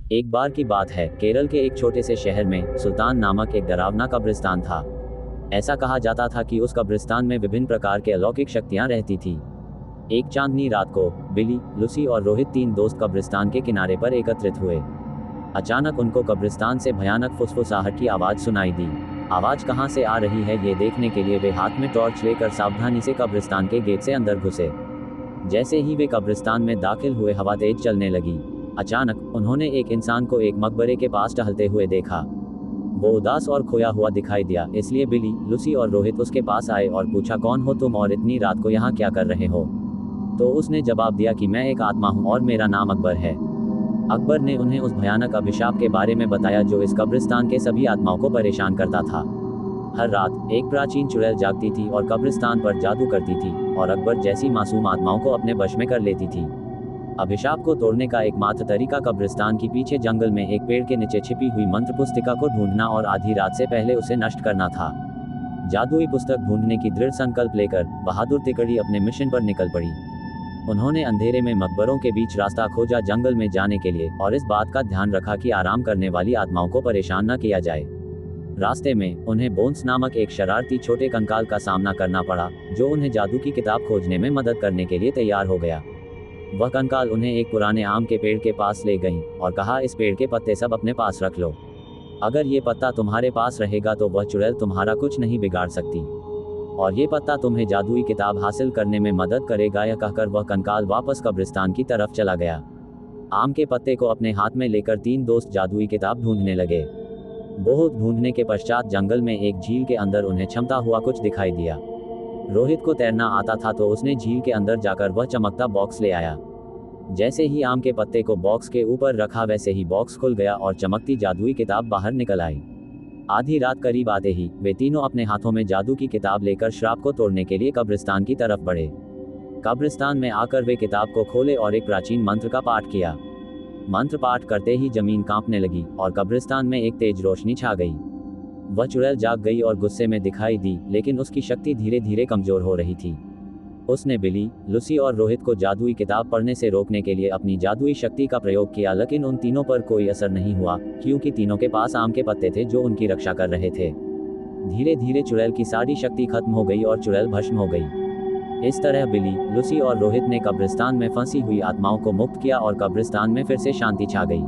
एक बार की बात है, केरल के एक छोटे से शहर में सुल्तान नामक एक डरावना कब्रिस्तान था। ऐसा कहा जाता था कि उस कब्रिस्तान में विभिन्न प्रकार के अलौकिक शक्तियां रहती थी। एक चांदनी रात को बिली, लूसी और रोहित तीन दोस्त कब्रिस्तान के किनारे पर एकत्रित हुए। अचानक उनको कब्रिस्तान से भयानक फुसफुसाहट की आवाज सुनाई दी। आवाज कहां से आ रही है ये देखने के लिए वे हाथ में टॉर्च लेकर सावधानी से कब्रिस्तान के गेट से अंदर घुसे। जैसे ही वे कब्रिस्तान में दाखिल हुए, हवा तेज चलने लगी। अचानक उन्होंने एक इंसान को एक मकबरे के पास टहलते हुए देखा। वो उदास और खोया हुआ दिखाई दिया, इसलिए बिली, लूसी और रोहित उसके पास आए और पूछा, कौन हो तुम और इतनी रात को यहाँ क्या कर रहे हो? तो उसने जवाब दिया कि मैं एक आत्मा हूँ और मेरा नाम अकबर है। अकबर ने उन्हें उस भयानक अभिशाप के बारे में बताया जो इस कब्रिस्तान के सभी आत्माओं को परेशान करता था। हर रात एक प्राचीन चुड़ैल जागती थी और कब्रिस्तान पर जादू करती थी, और अकबर जैसी मासूम आत्माओं को अपने वश में कर लेती थी। अभिशाप को तोड़ने का एकमात्र तरीका कब्रिस्तान के पीछे जंगल में एक पेड़ के नीचे छिपी हुई मंत्र पुस्तिका को ढूंढना और आधी रात से पहले उसे नष्ट करना था। जादुई पुस्तक ढूंढने की दृढ़ संकल्प लेकर बहादुर तिकड़ी अपने मिशन पर निकल पड़ी। उन्होंने अंधेरे में मकबरों के बीच रास्ता खोजा जंगल में जाने के लिए, और इस बात का ध्यान रखा कि आराम करने वाली आत्माओं को परेशान न किया जाए। रास्ते में उन्हें बोन्स नामक एक शरारती छोटे कंकाल का सामना करना पड़ा, जो उन्हें जादू की किताब खोजने में मदद करने के लिए तैयार हो गया। वह कंकाल उन्हें एक पुराने आम के पेड़ के पास ले गई और कहा, इस पेड़ के पत्ते सब अपने पास रख लो। अगर ये पत्ता तुम्हारे पास रहेगा तो वह चुड़ैल तुम्हारा कुछ नहीं बिगाड़ सकती, और ये पत्ता तुम्हें जादुई किताब हासिल करने में मदद करेगा। यह कहकर वह कंकाल वापस कब्रिस्तान की तरफ चला गया। आम के पत्ते को अपने हाथ में लेकर तीन दोस्त जादुई किताब ढूंढने लगे। बहुत ढूंढने के पश्चात जंगल में एक झील के अंदर उन्हें चमकता हुआ कुछ दिखाई दिया। रोहित को तैरना आता था तो उसने झील के अंदर जाकर वह चमकता बॉक्स ले आया। जैसे ही आम के पत्ते को बॉक्स के ऊपर रखा, वैसे ही बॉक्स खुल गया और चमकती जादुई किताब बाहर निकल आई। आधी रात करीब आते ही वे तीनों अपने हाथों में जादू की किताब लेकर श्राप को तोड़ने के लिए कब्रिस्तान की तरफ बढ़े। कब्रिस्तान में आकर वे किताब को खोले और एक प्राचीन मंत्र का पाठ किया। मंत्र पाठ करते ही जमीन कांपने लगी और कब्रिस्तान में एक तेज रोशनी छा गई। वह चुड़ैल जाग गई और गुस्से में दिखाई दी, लेकिन उसकी शक्ति धीरे धीरे कमजोर हो रही थी। उसने बिली, लूसी और रोहित को जादुई किताब पढ़ने से रोकने के लिए अपनी जादुई शक्ति का प्रयोग किया, लेकिन उन तीनों पर कोई असर नहीं हुआ, क्योंकि तीनों के पास आम के पत्ते थे जो उनकी रक्षा कर रहे थे। धीरे धीरे चुड़ैल की सारी शक्ति खत्म हो गई और चुड़ैल भस्म हो गई। इस तरह बिली, लूसी और रोहित ने कब्रिस्तान में फंसी हुई आत्माओं को मुक्त किया और कब्रिस्तान में फिर से शांति छा गई।